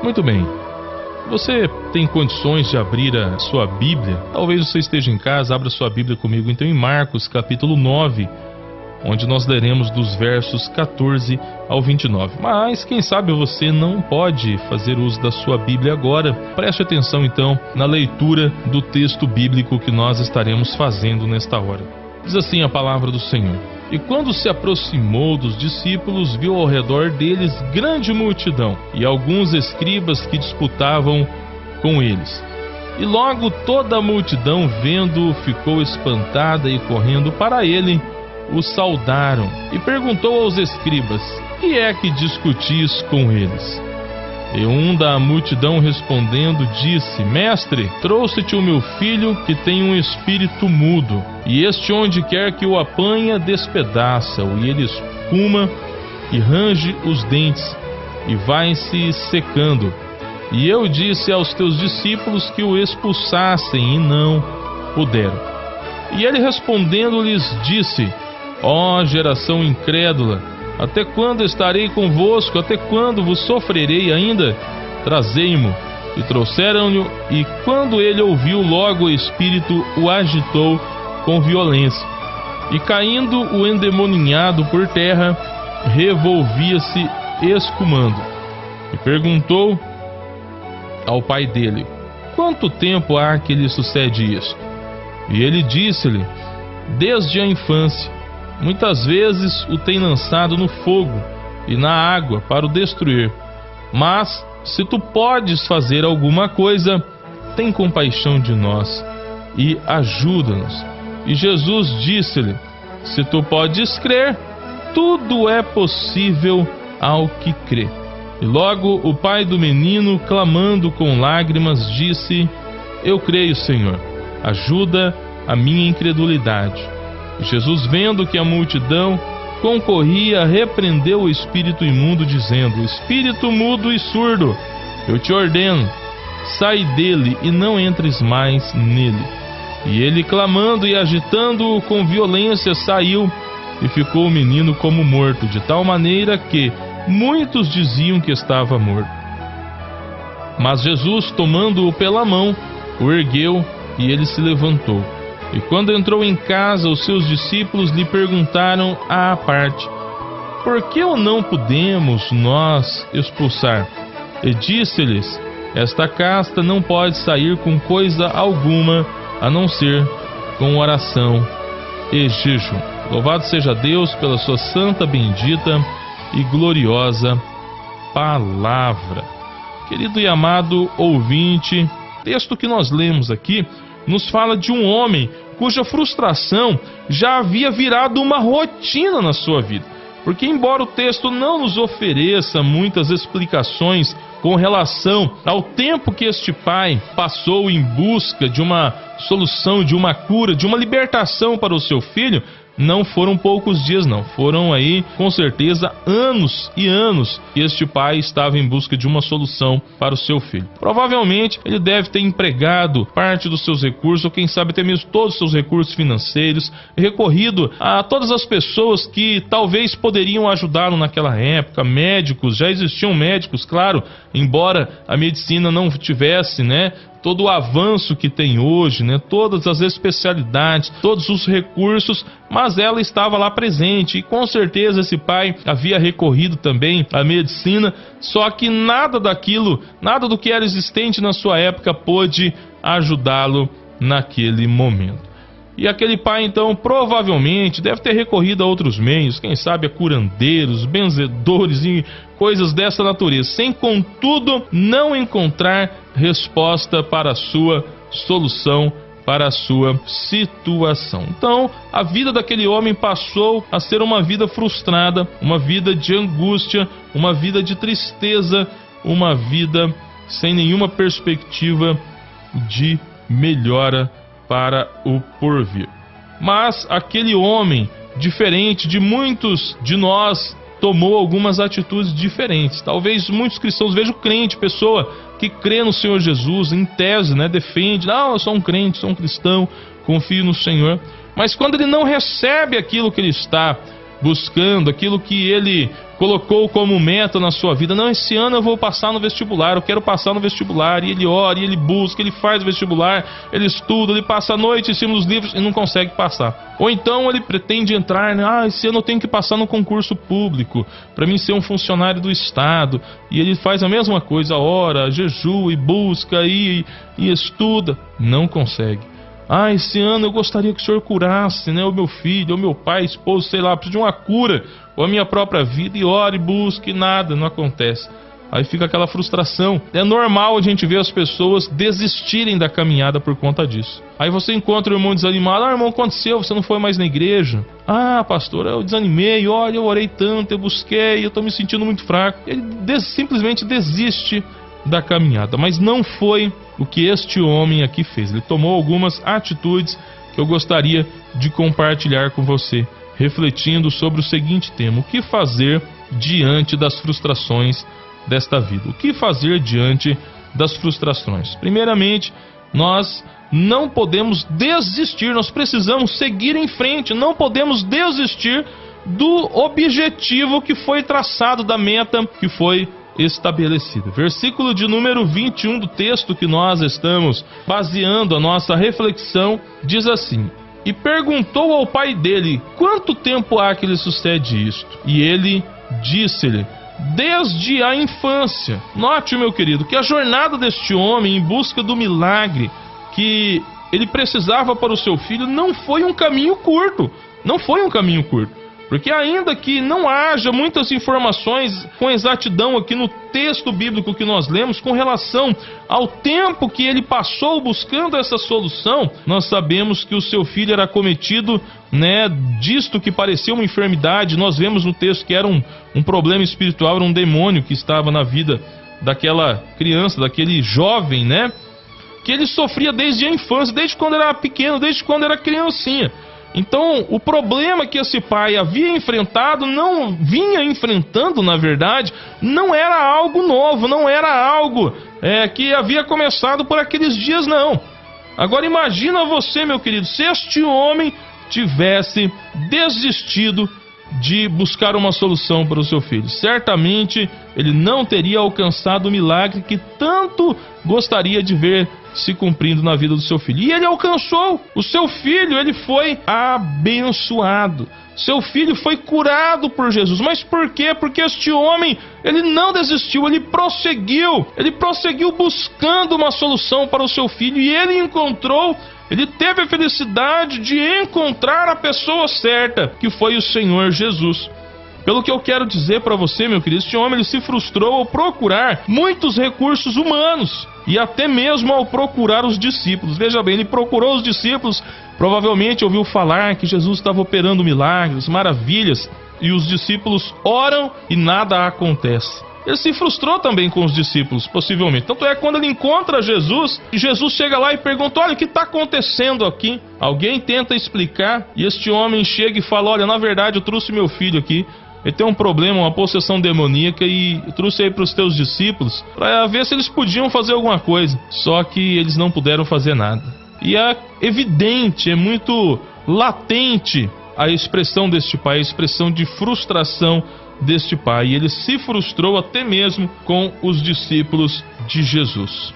Muito bem. Você tem condições de abrir a sua Bíblia? Talvez você esteja em casa, abra sua Bíblia comigo então em Marcos capítulo 9, onde nós leremos dos versos 14 ao 29. Mas quem sabe você não pode fazer uso da sua Bíblia agora. Preste atenção então na leitura do texto bíblico que nós estaremos fazendo nesta hora. Diz assim a palavra do Senhor: E quando se aproximou dos discípulos, viu ao redor deles grande multidão e alguns escribas que disputavam com eles. E logo toda a multidão, vendo-o, ficou espantada e correndo para ele, o saudaram. E perguntou aos escribas: Que é que discutis com eles? E um da multidão respondendo disse: Mestre, trouxe-te o meu filho que tem um espírito mudo, e este onde quer que o apanha despedaça-o, e ele espuma e range os dentes e vai-se secando. E eu disse aos teus discípulos que o expulsassem, e não puderam. E ele respondendo lhes disse: Ó geração incrédula, até quando estarei convosco? Até quando vos sofrerei ainda? Trazei-mo. E trouxeram-lhe, e quando ele ouviu, logo o espírito o agitou com violência. E caindo o endemoninhado por terra, revolvia-se espumando. E perguntou ao pai dele: Quanto tempo há que lhe sucede isto? E ele disse-lhe: Desde a infância. Muitas vezes o tem lançado no fogo e na água para o destruir. Mas, se tu podes fazer alguma coisa, tem compaixão de nós e ajuda-nos. E Jesus disse-lhe: Se tu podes crer, tudo é possível ao que crê. E logo o pai do menino, clamando com lágrimas, disse: Eu creio, Senhor, ajuda a minha incredulidade. E Jesus, vendo que a multidão concorria, repreendeu o espírito imundo, dizendo: Espírito mudo e surdo, eu te ordeno, sai dele e não entres mais nele. E ele, clamando e agitando-o com violência, saiu, e ficou o menino como morto, de tal maneira que muitos diziam que estava morto. Mas Jesus, tomando-o pela mão, o ergueu, e ele se levantou. E quando entrou em casa, os seus discípulos lhe perguntaram à parte: Por que o não podemos nós expulsar? E disse-lhes: Esta casta não pode sair com coisa alguma, a não ser com oração e jejum. Louvado seja Deus pela sua santa, bendita e gloriosa palavra. Querido e amado ouvinte, o texto que nós lemos aqui nos fala de um homem cuja frustração já havia virado uma rotina na sua vida. Porque embora o texto não nos ofereça muitas explicações com relação ao tempo que este pai passou em busca de uma solução, de uma cura, de uma libertação para o seu filho, não foram poucos dias não, foram aí com certeza anos e anos que este pai estava em busca de uma solução para o seu filho. Provavelmente ele deve ter empregado parte dos seus recursos, ou quem sabe até mesmo todos os seus recursos financeiros, recorrido a todas as pessoas que talvez poderiam ajudá-lo naquela época, médicos, já existiam médicos, claro, embora a medicina não tivesse, todo o avanço que tem hoje, todas as especialidades, todos os recursos, mas ela estava lá presente, e com certeza esse pai havia recorrido também à medicina, só que nada daquilo, nada do que era existente na sua época pôde ajudá-lo naquele momento. E aquele pai então provavelmente deve ter recorrido a outros meios, quem sabe a curandeiros, benzedores e coisas dessa natureza, sem contudo não encontrar resposta para a sua solução, para a sua situação. Então a vida daquele homem passou a ser uma vida frustrada, uma vida de angústia, uma vida de tristeza, uma vida sem nenhuma perspectiva de melhora para o porvir. Mas aquele homem, diferente de muitos de nós, tomou algumas atitudes diferentes. Talvez muitos cristãos vejam crente, pessoa que crê no Senhor Jesus, em tese, defende: não, eu sou um crente, sou um cristão, confio no Senhor. Mas quando ele não recebe aquilo que ele está buscando, aquilo que ele colocou como meta na sua vida: não, esse ano eu vou passar no vestibular, eu quero passar no vestibular, e ele ora, e ele busca, ele faz o vestibular, ele estuda, ele passa a noite em cima dos livros e não consegue passar. Ou então ele pretende entrar, né? Esse ano eu tenho que passar no concurso público para mim ser um funcionário do Estado, e ele faz a mesma coisa, ora, jejua e busca e estuda, não consegue. Esse ano eu gostaria que o Senhor curasse, né, o meu filho, o meu pai, esposo, sei lá, preciso de uma cura, ou a minha própria vida, e ora e busca e nada, não acontece. Aí fica aquela frustração. É normal a gente ver as pessoas desistirem da caminhada por conta disso. Aí você encontra o irmão desanimado: irmão, aconteceu, você não foi mais na igreja? Pastor, eu desanimei, olha, eu orei tanto, eu busquei, eu estou me sentindo muito fraco. Ele simplesmente desiste da caminhada. Mas não foi o que este homem aqui fez. Ele tomou algumas atitudes que eu gostaria de compartilhar com você, refletindo sobre o seguinte tema: o que fazer diante das frustrações desta vida? O que fazer diante das frustrações? Primeiramente, nós não podemos desistir, nós precisamos seguir em frente, não podemos desistir do objetivo que foi traçado, da meta que foi estabelecida. Versículo de número 21 do texto que nós estamos baseando a nossa reflexão diz assim: e perguntou ao pai dele: quanto tempo há que lhe sucede isto? E ele disse-lhe: desde a infância. Note, meu querido, que a jornada deste homem em busca do milagre que ele precisava para o seu filho não foi um caminho curto. Não foi um caminho curto. Porque ainda que não haja muitas informações com exatidão aqui no texto bíblico que nós lemos com relação ao tempo que ele passou buscando essa solução, nós sabemos que o seu filho era acometido, né, disto que parecia uma enfermidade. Nós vemos no texto que era um problema espiritual, era um demônio que estava na vida daquela criança, daquele jovem, né, que ele sofria desde a infância, desde quando era pequeno, desde quando era criancinha. Então, o problema que esse pai havia enfrentado, não vinha enfrentando, na verdade, não era algo novo, não era algo que havia começado por aqueles dias, não. Agora imagina você, meu querido, se este homem tivesse desistido de buscar uma solução para o seu filho. Certamente ele não teria alcançado o milagre que tanto gostaria de ver se cumprindo na vida do seu filho. E ele alcançou. O seu filho, ele foi abençoado. Seu filho foi curado por Jesus. Mas por quê? Porque este homem, ele não desistiu, ele prosseguiu buscando uma solução para o seu filho, e ele encontrou. Ele teve a felicidade de encontrar a pessoa certa, que foi o Senhor Jesus. Pelo que eu quero dizer para você, meu querido, este homem ele se frustrou ao procurar muitos recursos humanos e até mesmo ao procurar os discípulos. Veja bem, ele procurou os discípulos, provavelmente ouviu falar que Jesus estava operando milagres, maravilhas, e os discípulos oram e nada acontece. Ele se frustrou também com os discípulos, possivelmente. Tanto é que quando ele encontra Jesus, e Jesus chega lá e pergunta: olha, o que está acontecendo aqui? Alguém tenta explicar, e este homem chega e fala: olha, na verdade eu trouxe meu filho aqui, ele tem um problema, uma possessão demoníaca, e eu trouxe aí para os teus discípulos para ver se eles podiam fazer alguma coisa. Só que eles não puderam fazer nada. E é evidente, é muito latente a expressão deste pai, a expressão de frustração deste pai. E ele se frustrou até mesmo com os discípulos de Jesus.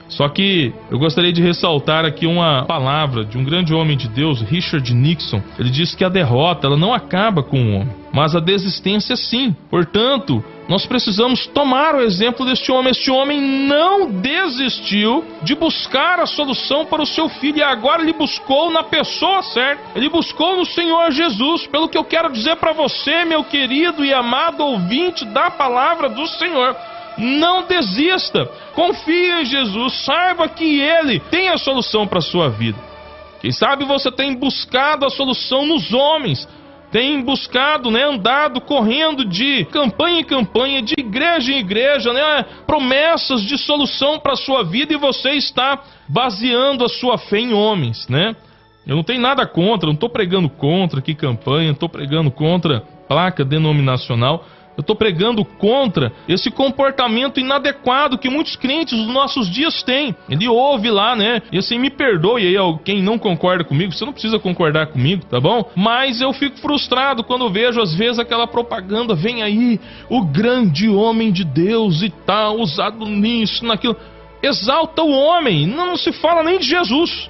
Só que eu gostaria de ressaltar aqui uma palavra de um grande homem de Deus, Richard Nixon. Ele diz que a derrota ela não acaba com o homem, mas a desistência sim. Portanto, nós precisamos tomar o exemplo deste homem. Este homem não desistiu de buscar a solução para o seu filho, e agora ele buscou na pessoa certa. Ele buscou no Senhor Jesus. Pelo que eu quero dizer para você, meu querido e amado ouvinte da palavra do Senhor, não desista, confie em Jesus, saiba que Ele tem a solução para a sua vida. Quem sabe você tem buscado a solução nos homens, tem buscado, andado, correndo de campanha em campanha, de igreja em igreja, promessas de solução para a sua vida, e você está baseando a sua fé em homens, Eu não tenho nada contra, não estou pregando contra que campanha, não estou pregando contra placa denominacional. Eu estou pregando contra esse comportamento inadequado que muitos crentes dos nossos dias têm. Ele ouve lá, né? E assim, me perdoe aí quem não concorda comigo, você não precisa concordar comigo, tá bom? Mas eu fico frustrado quando vejo às vezes aquela propaganda, vem aí o grande homem de Deus e tal, usado nisso, naquilo. Exalta o homem, não se fala nem de Jesus.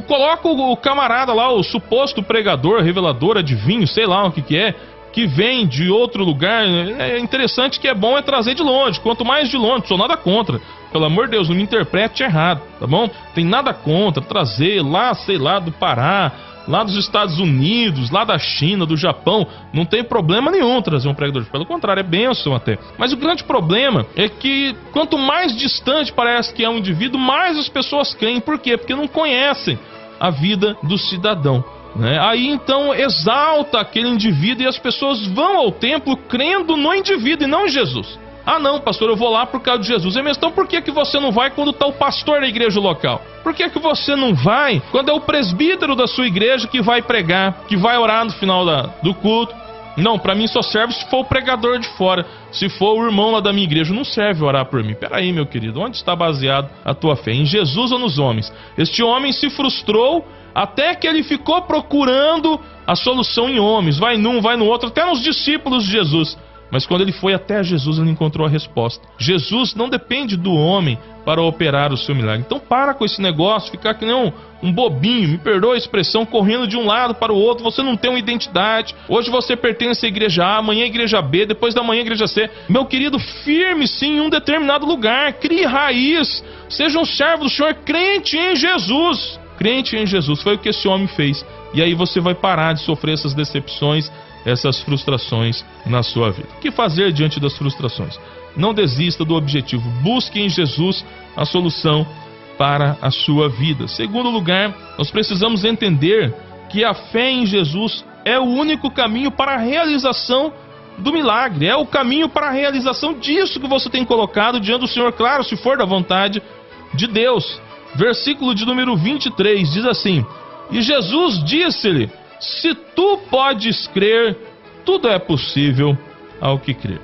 Coloca o camarada lá, o suposto pregador, revelador, adivinho, sei lá o que é, que vem de outro lugar. É interessante que é bom trazer de longe, quanto mais de longe, não sou nada contra, pelo amor de Deus, não me interprete errado, tá bom? Tem nada contra trazer lá, sei lá, do Pará, lá dos Estados Unidos, lá da China, do Japão, não tem problema nenhum trazer um pregador, pelo contrário, é bênção até. Mas o grande problema é que quanto mais distante parece que é um indivíduo, mais as pessoas creem. Por quê? Porque não conhecem a vida do cidadão, né? Aí então exalta aquele indivíduo e as pessoas vão ao templo crendo no indivíduo e não em Jesus. Ah não, pastor, eu vou lá por causa de Jesus. É mesmo? Então por que você não vai quando está o pastor da igreja local? Por que você não vai quando é o presbítero da sua igreja que vai pregar, que vai orar no final do culto? Não, para mim só serve se for o pregador de fora. Se for o irmão lá da minha igreja, não serve orar por mim. Peraí, meu querido, onde está baseado a tua fé? Em Jesus ou nos homens? Este homem se frustrou até que ele ficou procurando a solução em homens. Vai num, vai no outro, até nos discípulos de Jesus. Mas quando ele foi até Jesus, ele encontrou a resposta. Jesus não depende do homem para operar o seu milagre. Então para com esse negócio, ficar que nem um bobinho, me perdoa a expressão, correndo de um lado para o outro. Você não tem uma identidade. Hoje você pertence à igreja A, amanhã à igreja B, depois da manhã à igreja C. Meu querido, firme-se em um determinado lugar, crie raiz, seja um servo do Senhor, crente em Jesus. Crente em Jesus, foi o que esse homem fez. E aí você vai parar de sofrer essas decepções, essas frustrações na sua vida. O que fazer diante das frustrações? Não desista do objetivo. Busque em Jesus a solução para a sua vida. Segundo lugar, nós precisamos entender que a fé em Jesus é o único caminho para a realização do milagre. É o caminho para a realização disso que você tem colocado diante do Senhor, claro, se for da vontade de Deus. Versículo de número 23 diz assim: E Jesus disse-lhe: Se tu podes crer, tudo é possível ao que crer.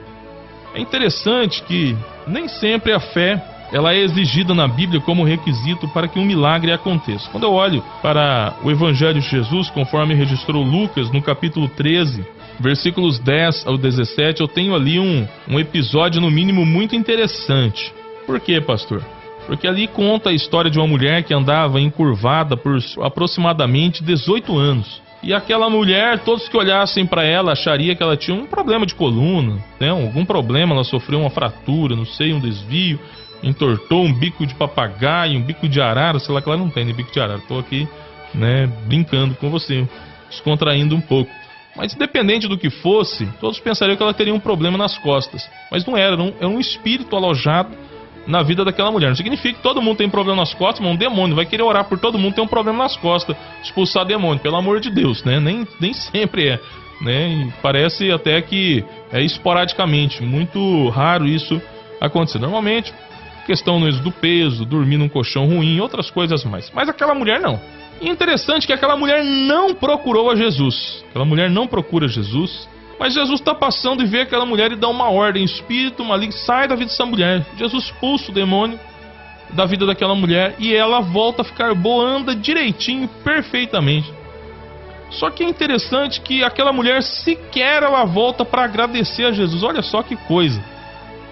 É interessante que nem sempre a fé ela é exigida na Bíblia como requisito para que um milagre aconteça. Quando eu olho para o Evangelho de Jesus, conforme registrou Lucas no capítulo 13, versículos 10 ao 17, eu tenho ali um episódio no mínimo muito interessante. Por quê, pastor? Porque ali conta a história de uma mulher que andava encurvada por aproximadamente 18 anos. E aquela mulher, todos que olhassem para ela achariam que ela tinha um problema de coluna, né? Algum problema, ela sofreu uma fratura, não sei, um desvio, entortou um bico de papagaio, um bico de arara, sei lá que ela não tem nem bico de arara. Estou aqui, né, brincando com você, descontraindo um pouco. Mas independente do que fosse, todos pensariam que ela teria um problema nas costas. Mas não era, era um espírito alojado na vida daquela mulher. Não significa que todo mundo tem problema nas costas, mas um demônio vai querer orar por todo mundo que tem um problema nas costas, expulsar demônio, pelo amor de Deus, né? Nem sempre é, né? E parece até que é esporadicamente, muito raro isso acontecer. Normalmente, questão do peso, dormir num colchão ruim, outras coisas mais. Mas aquela mulher não. E interessante que aquela mulher não procurou a Jesus. Aquela mulher não procura Jesus. Mas Jesus está passando e vê aquela mulher e dá uma ordem: espírito maligno, sai da vida dessa mulher. Jesus expulsa o demônio da vida daquela mulher e ela volta a ficar boa, anda direitinho, perfeitamente. Só que é interessante que aquela mulher sequer ela volta para agradecer a Jesus. Olha só que coisa.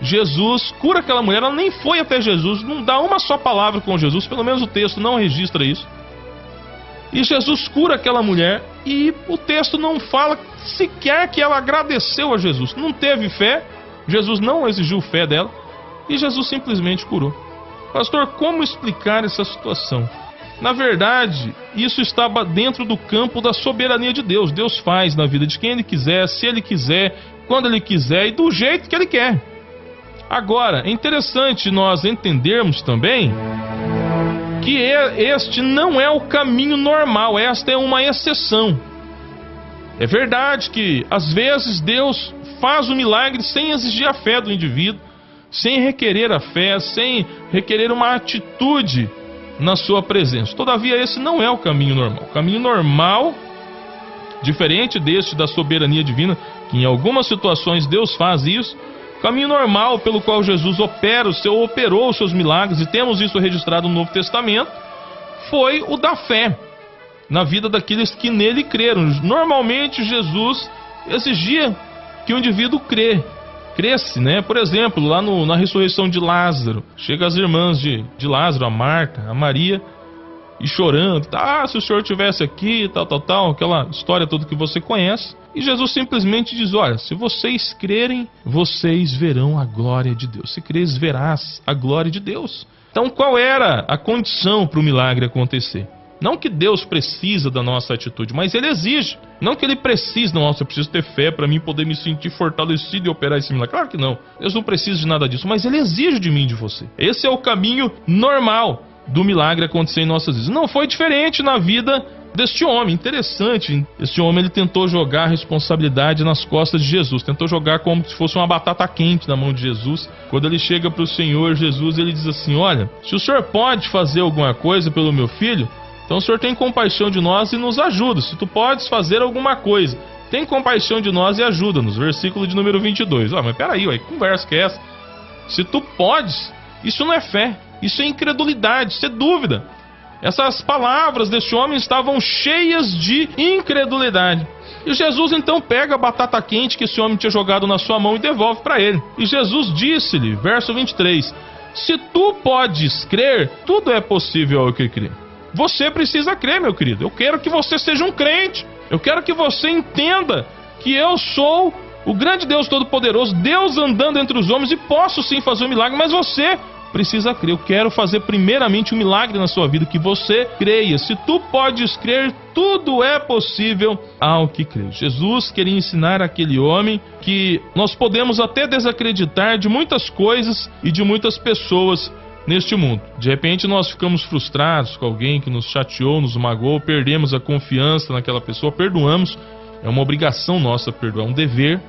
Jesus cura aquela mulher, ela nem foi até Jesus, não dá uma só palavra com Jesus, pelo menos o texto não registra isso. E Jesus cura aquela mulher e o texto não fala sequer que ela agradeceu a Jesus. Não teve fé, Jesus não exigiu fé dela e Jesus simplesmente curou. Pastor, como explicar essa situação? Na verdade, isso estava dentro do campo da soberania de Deus. Deus faz na vida de quem Ele quiser, se Ele quiser, quando Ele quiser e do jeito que Ele quer. Agora, é interessante nós entendermos também que este não é o caminho normal, esta é uma exceção. É verdade que às vezes Deus faz o milagre sem exigir a fé do indivíduo, sem requerer a fé, sem requerer uma atitude na sua presença. Todavia esse não é o caminho normal. O caminho normal, diferente deste da soberania divina, que em algumas situações Deus faz isso. O caminho normal pelo qual Jesus operou os seus milagres, e temos isso registrado no Novo Testamento, foi o da fé na vida daqueles que nele creram. Normalmente Jesus exigia que o indivíduo cresce, né? Por exemplo, lá na ressurreição de Lázaro, chega as irmãs de Lázaro, a Marta, a Maria, e chorando, se o Senhor estivesse aqui, tal, aquela história toda que você conhece. E Jesus simplesmente diz: olha, se vocês crerem, vocês verão a glória de Deus. Se creres, verás a glória de Deus. Então, qual era a condição para o milagre acontecer? Não que Deus precisa da nossa atitude, mas Ele exige. Não que Ele precisa, nossa, eu preciso ter fé para mim poder me sentir fortalecido e operar esse milagre. Claro que não. Deus não precisa de nada disso, mas Ele exige de mim e de você. Esse é o caminho normal do milagre acontecer em nossas vidas. Não foi diferente na vida deste homem. Interessante, este homem ele tentou jogar a responsabilidade nas costas de Jesus, tentou jogar como se fosse uma batata quente na mão de Jesus. Quando ele chega para o Senhor Jesus, ele diz assim: olha, se o Senhor pode fazer alguma coisa pelo meu filho, então o Senhor tem compaixão de nós e nos ajuda. Se tu podes fazer alguma coisa, tem compaixão de nós e ajuda-nos. Versículo de número 22. Mas peraí, que conversa que é essa? Se tu podes, isso não é fé, isso é incredulidade, isso é dúvida. Essas palavras desse homem estavam cheias de incredulidade. E Jesus então pega a batata quente que esse homem tinha jogado na sua mão e devolve para ele. E Jesus disse-lhe, verso 23, se tu podes crer, tudo é possível ao que crê. Você precisa crer, meu querido. Eu quero que você seja um crente. Eu quero que você entenda que eu sou o grande Deus Todo-Poderoso, Deus andando entre os homens, e posso sim fazer um milagre, mas você precisa crer. Eu quero fazer primeiramente um milagre na sua vida, que você creia. Se tu podes crer, tudo é possível ao que crê. Jesus queria ensinar aquele homem que nós podemos até desacreditar de muitas coisas e de muitas pessoas neste mundo. De repente nós ficamos frustrados com alguém que nos chateou, nos magoou, perdemos a confiança naquela pessoa, perdoamos. É uma obrigação nossa perdoar, é um dever.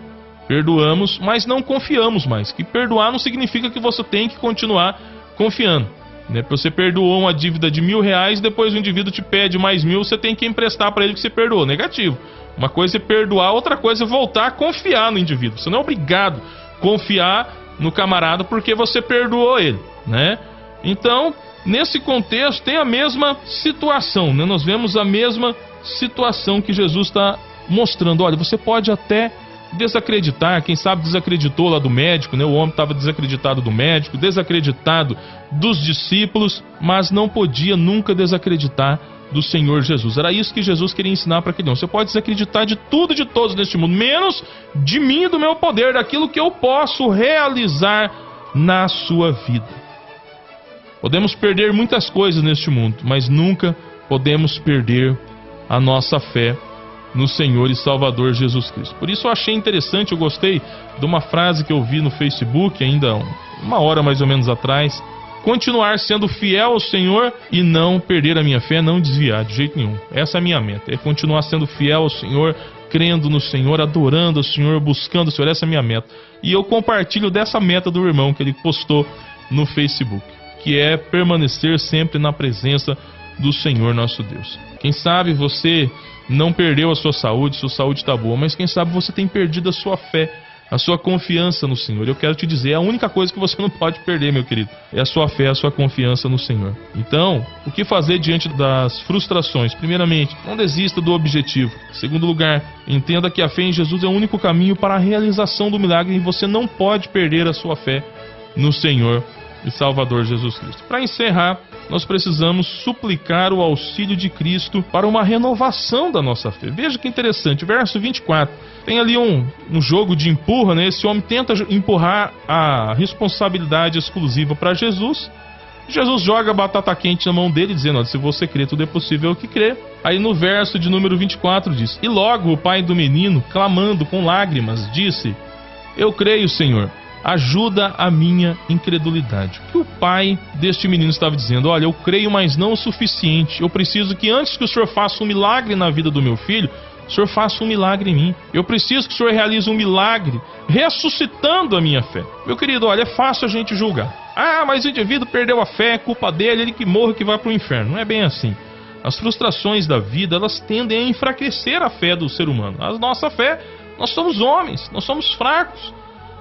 Perdoamos, mas não confiamos mais. Que perdoar não significa que você tem que continuar confiando, né? Você perdoou uma dívida de R$1.000, depois o indivíduo te pede mais 1.000, você tem que emprestar para ele que você perdoou. Negativo. Uma coisa é perdoar, outra coisa é voltar a confiar no indivíduo. Você não é obrigado a confiar no camarada porque você perdoou ele, né? Então, nesse contexto, tem a mesma situação, né? Nós vemos a mesma situação que Jesus está mostrando. Olha, você pode até desacreditar, quem sabe desacreditou lá do médico, né? O homem estava desacreditado do médico, desacreditado dos discípulos, mas não podia nunca desacreditar do Senhor Jesus. Era isso que Jesus queria ensinar para aquele homem. Você pode desacreditar de tudo e de todos neste mundo, menos de mim e do meu poder, daquilo que eu posso realizar na sua vida. Podemos perder muitas coisas neste mundo, mas nunca podemos perder a nossa fé no Senhor e Salvador Jesus Cristo. Por isso eu achei interessante, eu gostei de uma frase que eu vi no Facebook ainda uma hora mais ou menos atrás: continuar sendo fiel ao Senhor e não perder a minha fé, não desviar de jeito nenhum. Essa é a minha meta, é continuar sendo fiel ao Senhor, crendo no Senhor, adorando o Senhor, buscando o Senhor. Essa é a minha meta. E eu compartilho dessa meta do irmão que ele postou no Facebook, que é permanecer sempre na presença do Senhor nosso Deus. Quem sabe você não perdeu a sua saúde está boa, mas quem sabe você tem perdido a sua fé, a sua confiança no Senhor. Eu quero te dizer, a única coisa que você não pode perder, meu querido, é a sua fé, a sua confiança no Senhor. Então, o que fazer diante das frustrações? Primeiramente, não desista do objetivo. Em segundo lugar, entenda que a fé em Jesus é o único caminho para a realização do milagre, e você não pode perder a sua fé no Senhor e Salvador Jesus Cristo. Para encerrar, nós precisamos suplicar o auxílio de Cristo para uma renovação da nossa fé. Veja que interessante, verso 24. Tem ali um jogo de empurra, né? Esse homem tenta empurrar a responsabilidade exclusiva para Jesus. Jesus joga a batata quente na mão dele, dizendo: olha, se você crê, tudo é possível ao que crê. Aí no verso de número 24 diz: e logo o pai do menino, clamando com lágrimas, disse: eu creio, Senhor, ajuda a minha incredulidade. O que o pai deste menino estava dizendo: olha, eu creio, mas não o suficiente. Eu preciso que antes que o Senhor faça um milagre na vida do meu filho, o Senhor faça um milagre em mim. Eu preciso que o Senhor realize um milagre ressuscitando a minha fé. Meu querido, olha, é fácil a gente julgar. Mas o indivíduo perdeu a fé, é culpa dele, ele que morre, que vai para o inferno. Não é bem assim. As frustrações da vida, elas tendem a enfraquecer a fé do ser humano. A nossa fé Nós somos homens, nós somos fracos.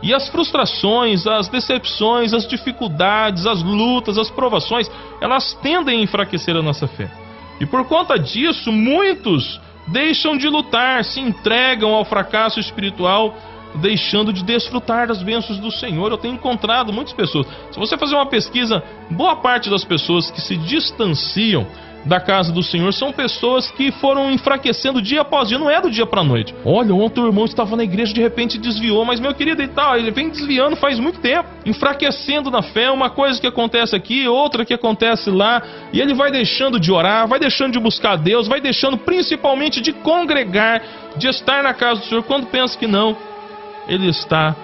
E as frustrações, as decepções, as dificuldades, as lutas, as provações, elas tendem a enfraquecer a nossa fé. E por conta disso, muitos deixam de lutar, se entregam ao fracasso espiritual, deixando de desfrutar das bênçãos do Senhor. Eu tenho encontrado muitas pessoas. Se você fazer uma pesquisa, boa parte das pessoas que se distanciam da casa do Senhor são pessoas que foram enfraquecendo dia após dia, não é do dia para a noite. Olha, ontem o irmão estava na igreja, de repente desviou, mas meu querido e tal, ele vem desviando faz muito tempo, enfraquecendo na fé, uma coisa que acontece aqui, outra que acontece lá, e ele vai deixando de orar, vai deixando de buscar a Deus, vai deixando principalmente de congregar, de estar na casa do Senhor. Quando pensa que não, ele está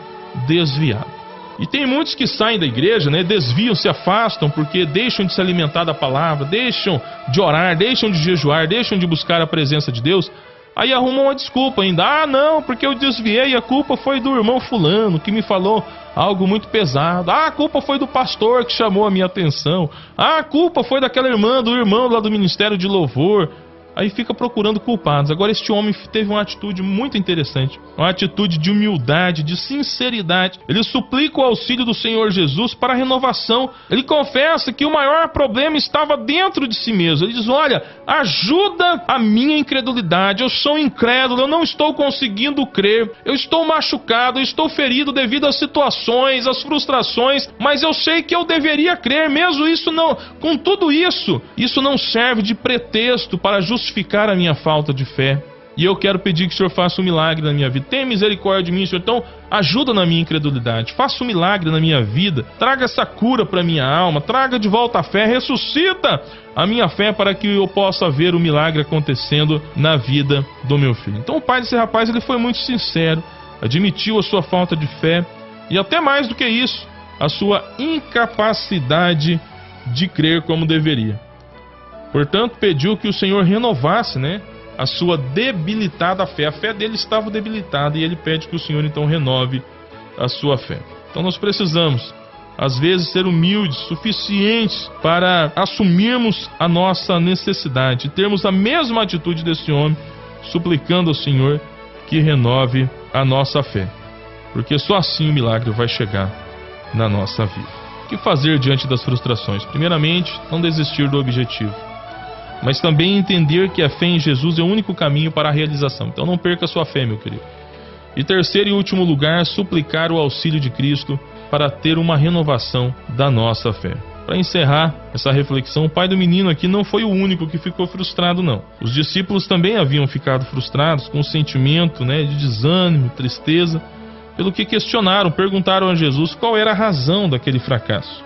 desviado. E tem muitos que saem da igreja, né, desviam, se afastam, porque deixam de se alimentar da palavra, deixam de orar, deixam de jejuar, deixam de buscar a presença de Deus. Aí arrumam uma desculpa ainda. Ah, não, porque eu desviei, a culpa foi do irmão fulano, que me falou algo muito pesado. Ah, a culpa foi do pastor que chamou a minha atenção. Ah, a culpa foi daquela irmã, do irmão lá do Ministério de Louvor. Aí fica procurando culpados. Agora este homem teve uma atitude muito interessante, uma atitude de humildade, de sinceridade. Ele suplica o auxílio do Senhor Jesus para a renovação. Ele confessa que o maior problema estava dentro de si mesmo. Ele diz: olha, ajuda a minha incredulidade, eu sou incrédulo, eu não estou conseguindo crer, eu estou machucado, eu estou ferido devido às situações, às frustrações, mas eu sei que eu deveria crer, mesmo isso não, com tudo isso não serve de pretexto para justificar a minha falta de fé. E eu quero pedir que o Senhor faça um milagre na minha vida. Tenha misericórdia de mim, Senhor. Então, ajuda na minha incredulidade. Faça um milagre na minha vida. Traga essa cura para minha alma. Traga de volta a fé. Ressuscita a minha fé para que eu possa ver o milagre acontecendo na vida do meu filho. Então, o pai desse rapaz, ele foi muito sincero. Admitiu a sua falta de fé. E até mais do que isso, a sua incapacidade de crer como deveria. Portanto, pediu que o Senhor renovasse, a sua debilitada fé. A fé dele estava debilitada e ele pede que o Senhor então renove a sua fé. Então nós precisamos, às vezes, ser humildes, suficientes para assumirmos a nossa necessidade e termos a mesma atitude desse homem, suplicando ao Senhor que renove a nossa fé. Porque só assim o milagre vai chegar na nossa vida. O que fazer diante das frustrações? Primeiramente, não desistir do objetivo, mas também entender que a fé em Jesus é o único caminho para a realização. Então não perca a sua fé, meu querido. E terceiro e último lugar, suplicar o auxílio de Cristo para ter uma renovação da nossa fé. Para encerrar essa reflexão, o pai do menino aqui não foi o único que ficou frustrado, não. Os discípulos também haviam ficado frustrados, com um sentimento de desânimo, tristeza, pelo que questionaram, perguntaram a Jesus qual era a razão daquele fracasso.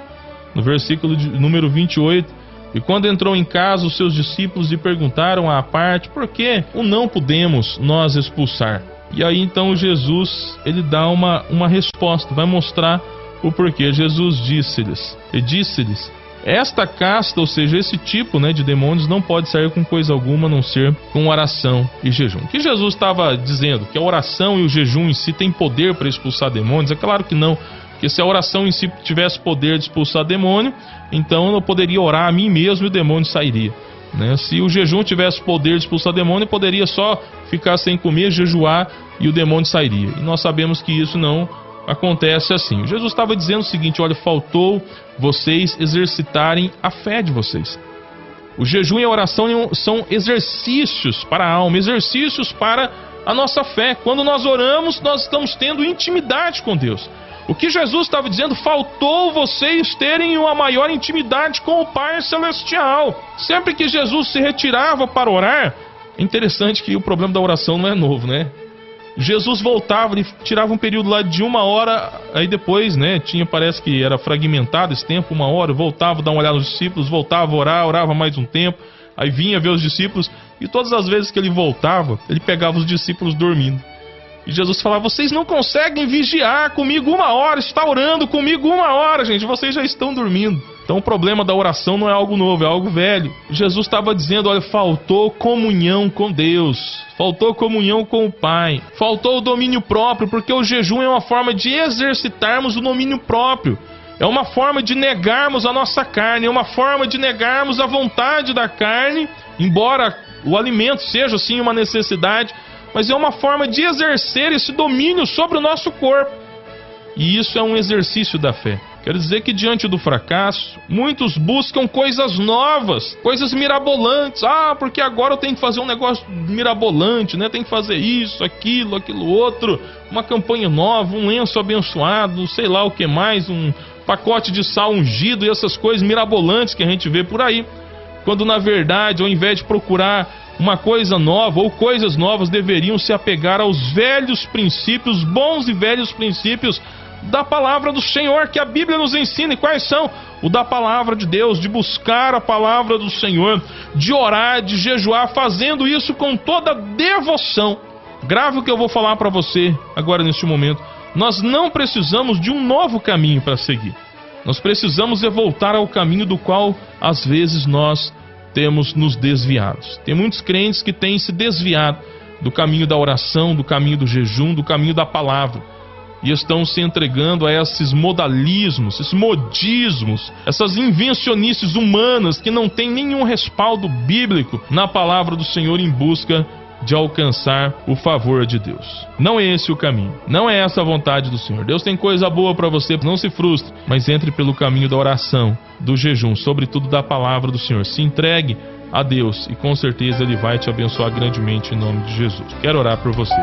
No versículo número 28, e quando entrou em casa, os seus discípulos lhe perguntaram à parte: por que o não podemos nós expulsar? E aí então Jesus, ele dá uma resposta, vai mostrar o porquê. Jesus disse-lhes, esta casta, ou seja, esse tipo de demônios não pode sair com coisa alguma a não ser com oração e jejum. O que Jesus estava dizendo? Que a oração e o jejum em si têm poder para expulsar demônios? É claro que não. Porque se a oração em si tivesse poder de expulsar demônio, então eu poderia orar a mim mesmo e o demônio sairia. Se o jejum tivesse poder de expulsar demônio, eu poderia só ficar sem comer, jejuar e o demônio sairia. E nós sabemos que isso não acontece assim. Jesus estava dizendo o seguinte: olha, faltou vocês exercitarem a fé de vocês. O jejum e a oração são exercícios para a alma, exercícios para a nossa fé. Quando nós oramos, nós estamos tendo intimidade com Deus. O que Jesus estava dizendo: faltou vocês terem uma maior intimidade com o Pai Celestial. Sempre que Jesus se retirava para orar, é interessante que o problema da oração não é novo, Jesus voltava, ele tirava um período lá de 1 hora, aí depois, parece que era fragmentado esse tempo, 1 hora, voltava, dar uma olhada nos discípulos, voltava a orar, orava mais um tempo, aí vinha ver os discípulos, e todas as vezes que ele voltava, ele pegava os discípulos dormindo. E Jesus falava: vocês não conseguem vigiar comigo 1 hora, está orando comigo 1 hora, gente, vocês já estão dormindo. Então o problema da oração não é algo novo, é algo velho. Jesus estava dizendo: olha, faltou comunhão com Deus, faltou comunhão com o Pai, faltou o domínio próprio, porque o jejum é uma forma de exercitarmos o domínio próprio. É uma forma de negarmos a nossa carne, é uma forma de negarmos a vontade da carne, embora o alimento seja sim uma necessidade, mas é uma forma de exercer esse domínio sobre o nosso corpo. E isso é um exercício da fé. Quero dizer que diante do fracasso, muitos buscam coisas novas, coisas mirabolantes. Porque agora eu tenho que fazer um negócio mirabolante, né? Tem que fazer isso, aquilo outro, uma campanha nova, um lenço abençoado, sei lá o que mais, um pacote de sal ungido e essas coisas mirabolantes que a gente vê por aí. Quando na verdade, ao invés de procurar uma coisa nova ou coisas novas, deveriam se apegar aos velhos princípios, bons e velhos princípios da palavra do Senhor, que a Bíblia nos ensina. E quais são? O da palavra de Deus, de buscar a palavra do Senhor, de orar, de jejuar, fazendo isso com toda devoção. Grave o que eu vou falar para você agora neste momento. Nós não precisamos de um novo caminho para seguir. Nós precisamos voltar ao caminho do qual às vezes nós temos nos desviados. Tem muitos crentes que têm se desviado do caminho da oração, do caminho do jejum, do caminho da palavra, e estão se entregando a esses modalismos, esses modismos, essas invencionices humanas que não têm nenhum respaldo bíblico na palavra do Senhor, em busca de alcançar o favor de Deus. Não é esse o caminho, não é essa a vontade do Senhor. Deus tem coisa boa para você, não se frustre, mas entre pelo caminho da oração, do jejum, sobretudo da palavra do Senhor. Se entregue a Deus e com certeza Ele vai te abençoar grandemente em nome de Jesus. Quero orar por você.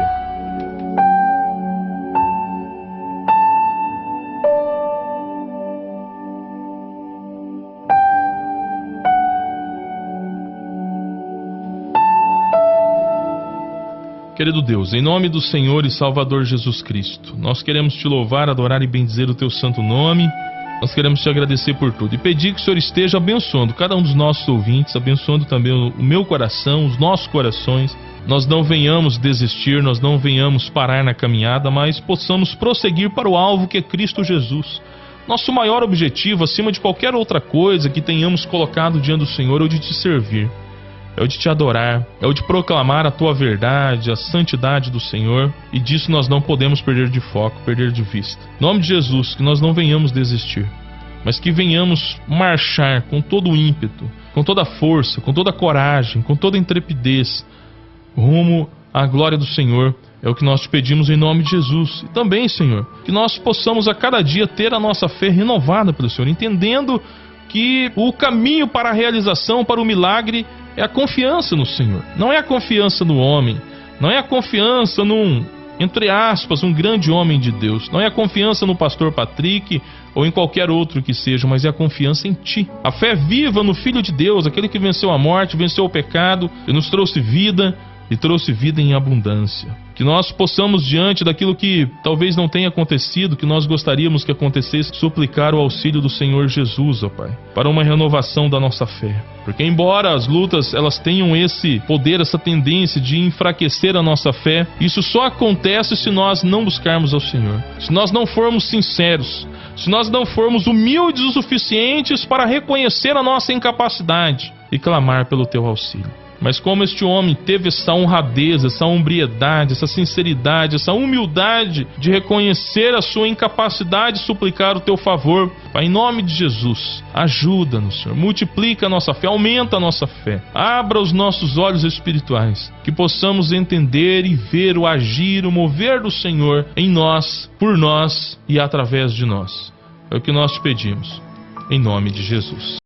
Querido Deus, em nome do Senhor e Salvador Jesus Cristo, nós queremos te louvar, adorar e bendizer o teu santo nome. Nós queremos te agradecer por tudo e pedir que o Senhor esteja abençoando cada um dos nossos ouvintes, abençoando também o meu coração, os nossos corações. Nós não venhamos desistir, nós não venhamos parar na caminhada, mas possamos prosseguir para o alvo que é Cristo Jesus. Nosso maior objetivo, acima de qualquer outra coisa que tenhamos colocado diante do Senhor, é o de te servir. É o de te adorar, é o de proclamar a tua verdade, a santidade do Senhor, e disso nós não podemos perder de foco, perder de vista. Em nome de Jesus, que nós não venhamos desistir, mas que venhamos marchar com todo o ímpeto, com toda a força, com toda a coragem, com toda a intrepidez, rumo à glória do Senhor. É o que nós te pedimos em nome de Jesus. E também, Senhor, que nós possamos a cada dia ter a nossa fé renovada pelo Senhor, entendendo que o caminho para a realização, para o milagre, é a confiança no Senhor. Não é a confiança no homem, não é a confiança num, entre aspas, um grande homem de Deus. Não é a confiança no pastor Patrick ou em qualquer outro que seja, mas é a confiança em Ti. A fé viva no Filho de Deus, aquele que venceu a morte, venceu o pecado e nos trouxe vida, e trouxe vida em abundância. Que nós possamos, diante daquilo que talvez não tenha acontecido, que nós gostaríamos que acontecesse, suplicar o auxílio do Senhor Jesus, ó Pai, para uma renovação da nossa fé. Porque embora as lutas elas tenham esse poder, essa tendência de enfraquecer a nossa fé, isso só acontece se nós não buscarmos ao Senhor, se nós não formos sinceros, se nós não formos humildes o suficientes para reconhecer a nossa incapacidade e clamar pelo Teu auxílio. Mas como este homem teve essa honradez, essa hombridade, essa sinceridade, essa humildade de reconhecer a sua incapacidade e suplicar o Teu favor, Pai, em nome de Jesus, ajuda-nos, Senhor, multiplica a nossa fé, aumenta a nossa fé, abra os nossos olhos espirituais, que possamos entender e ver o agir, o mover do Senhor em nós, por nós e através de nós. É o que nós te pedimos, em nome de Jesus.